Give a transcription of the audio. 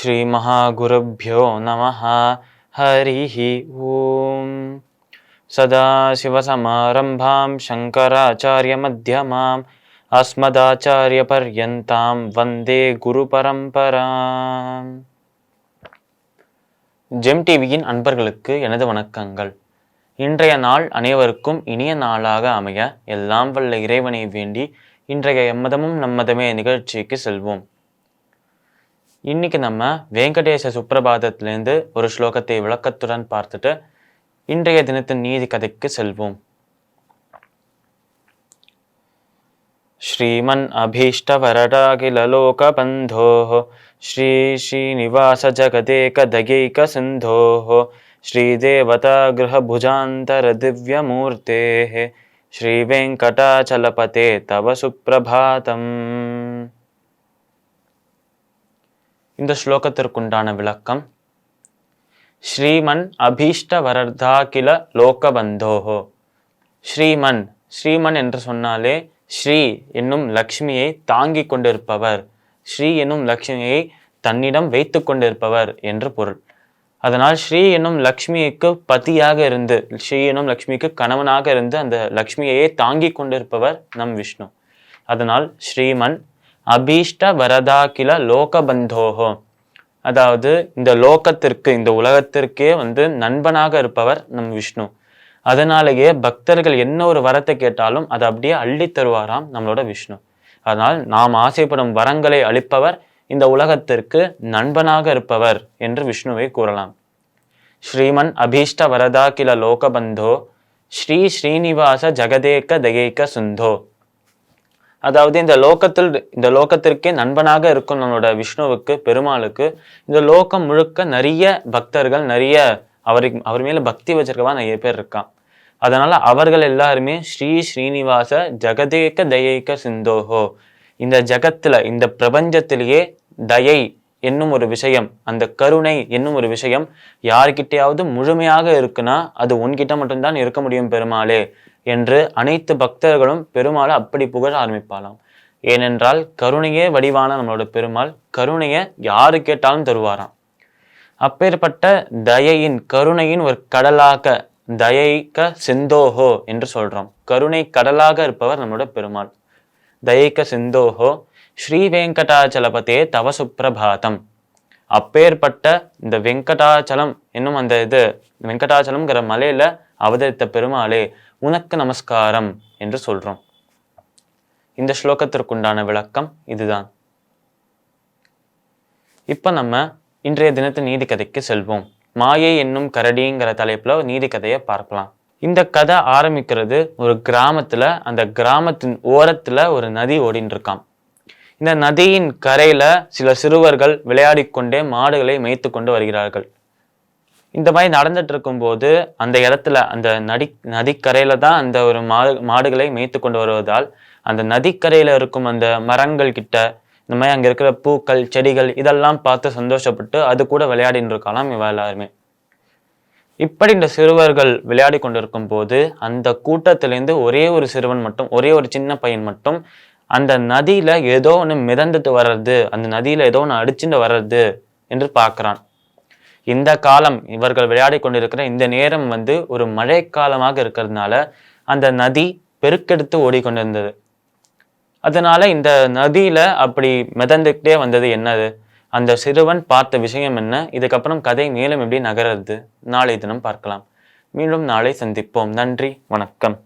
ஸ்ரீ மகாகுருப்யோ நமஹ. ஹரிஹி ஓம். சதாசிவசமாரம்பாம் சங்கராச்சாரிய மத்யமாம் அஸ்மதாச்சாரிய பர்யந்தாம் வந்தே குரு பரம்பராம். ஜெம் டிவியின் அன்பர்களுக்கு எனது வணக்கங்கள். இன்றைய நாள் அனைவருக்கும் இனிய நாளாக அமைய எல்லாம் வல்ல இறைவனை வேண்டி இன்றைய எம்மதமும் நம்மதமே நிகழ்ச்சிக்கு செல்வோம். இன்னைக்கு நம்ம வெங்கடேச சுப்பிரபாதத்திலேருந்து ஒரு ஸ்லோகத்தை விளக்கத்துடன் பார்த்துட்டு இன்றைய தினத்தின் நீதி கதைக்கு செல்வோம். ஸ்ரீமன் அபீஷ்ட வரடாகில லோக பந்தோஹ ஸ்ரீ ஸ்ரீநிவாச ஜகதேக தகைக சிந்தோஹ ஸ்ரீதேவதா கிரக புஜாந்தர திவ்யமூர்த்தேஹ ஸ்ரீ வெங்கடாச்சலபதே தவ சுப்பிரபாதம். இந்த ஸ்லோகத்திற்குண்டான விளக்கம். ஸ்ரீமன் அபீஷ்ட வரதாகில லோகபந்தோஹோ. ஸ்ரீமன், ஸ்ரீமன் என்று சொன்னாலே ஸ்ரீ என்னும் லக்ஷ்மியை தாங்கி கொண்டிருப்பவர், ஸ்ரீ என்னும் லக்ஷ்மியை தன்னிடம் வைத்து கொண்டிருப்பவர் என்று பொருள். அதனால் ஸ்ரீ என்னும் லக்ஷ்மிக்கு பதியாக இருந்து, ஸ்ரீ என்னும் லக்ஷ்மிக்கு கணவனாக இருந்து அந்த லக்ஷ்மியையே தாங்கி கொண்டிருப்பவர் நம் விஷ்ணு. அதனால் ஸ்ரீமன் அபீஷ்ட வரதாகில லோகபந்தோஹோ, அதாவது இந்த லோகத்திற்கு, இந்த உலகத்திற்கே நண்பனாக இருப்பவர் நம் விஷ்ணு. அதனாலேயே பக்தர்கள் என்ன ஒரு வரத்தை கேட்டாலும் அதை அப்படியே அள்ளி தருவாராம் நம்மளோட விஷ்ணு. அதனால் நாம் ஆசைப்படும் வரங்களை அளிப்பவர், இந்த உலகத்திற்கு நண்பனாக இருப்பவர் என்று விஷ்ணுவை கூறலாம். ஸ்ரீமன் அபீஷ்ட வரதாகில லோகபந்தோ ஸ்ரீ ஸ்ரீனிவாச ஜகதேக தகைக சுந்தோ. அதாவது இந்த லோகத்திற்கே நண்பனாக இருக்கும் நம்மளோட விஷ்ணுவுக்கு, பெருமாளுக்கு இந்த லோகம் முழுக்க நிறைய பக்தர்கள், நிறைய அவர் மேல பக்தி வச்சிருக்கவா நிறைய பேர் இருக்கான். அதனால அவர்கள் எல்லாருமே ஸ்ரீ ஸ்ரீனிவாச ஜகதேக தயைக சிந்தோஹோ, இந்த ஜகத்துல, இந்த பிரபஞ்சத்திலேயே தயை என்னும் ஒரு விஷயம், அந்த கருணை என்னும் ஒரு விஷயம் யாருக்கிட்டையாவது முழுமையாக இருக்குன்னா அது உன்கிட்ட மட்டும்தான் இருக்க முடியும் பெருமாளே என்று அனைத்து பக்தர்களும் பெருமாளை அப்படி புகழ ஆரம்பிப்பாளாம். ஏனென்றால் கருணையே வடிவான நம்மளோட பெருமாள் கருணையை யாரு கேட்டாலும் தருவாராம். அப்பேற்பட்ட தயையின், கருணையின் ஒரு கடலாக தயைக சிந்தோஹோ என்று சொல்றோம். கருணை கடலாக இருப்பவர் நம்மளோட பெருமாள். தயைக சிந்தோஹோ ஸ்ரீ வெங்கடாச்சலபதே தவ சுப்பிரபாதம். அப்பேற்பட்ட இந்த வெங்கடாச்சலம் என்னும் அந்த வெங்கடாச்சலம்ங்கிற மலையில அவதரித்த பெருமாளே உனக்கு நமஸ்காரம் என்று சொல்றோம். இந்த ஸ்லோகத்திற்குண்டான விளக்கம் இதுதான். இப்ப நம்ம இன்றைய தினத்து நீதி கதைக்கு செல்வோம். மாயை என்னும் கரடிங்கிற தலைப்புல நீதி கதையை பார்க்கலாம். இந்த கதை ஆரம்பிக்கிறது ஒரு கிராமத்துல. அந்த கிராமத்தின் ஓரத்துல ஒரு நதி ஓடின்னு இருக்கான். இந்த நதியின் கரையில சில சிறுவர்கள் விளையாடி கொண்டே மாடுகளை மேய்த்து கொண்டு வருகிறார்கள். இந்த மாதிரி நடந்துட்டு இருக்கும் போது அந்த இடத்துல, அந்த நதிக்கரையில தான் அந்த ஒரு மாடுகளை மேய்த்து கொண்டு வருவதால் அந்த நதிக்கரையில இருக்கும் அந்த மரங்கள் கிட்ட இந்த மாதிரி அங்க இருக்கிற பூக்கள், செடிகள் இதெல்லாம் பார்த்து சந்தோஷப்பட்டு அது கூட விளையாடின்னு இருக்கலாம் இவ எல்லாருமே. இப்படி இந்த சிறுவர்கள் விளையாடி கொண்டிருக்கும் போது அந்த கூட்டத்திலேருந்து ஒரே ஒரு சிறுவன் மட்டும், ஒரே ஒரு சின்ன பையன் மட்டும் அந்த நதியில ஏதோ ஒன்று மிதந்துட்டு வர்றது, அந்த நதியில ஏதோ ஒன்று அடிச்சுட்டு வர்றது என்று பார்க்கிறான். இந்த காலம், இவர்கள் விளையாடி கொண்டிருக்கிற இந்த நேரம் ஒரு மழை காலமாக இருக்கிறதுனால அந்த நதி பெருக்கெடுத்து ஓடிக்கொண்டிருந்தது. அதனால இந்த நதியில அப்படி மிதந்துக்கிட்டே வந்தது என்னது, அந்த சிறுவன் பார்த்த விஷயம் என்ன, இதுக்கப்புறம் கதை மேலும் எப்படி நகர்றது நாளை தினம் பார்க்கலாம். மீண்டும் நாளை சந்திப்போம். நன்றி, வணக்கம்.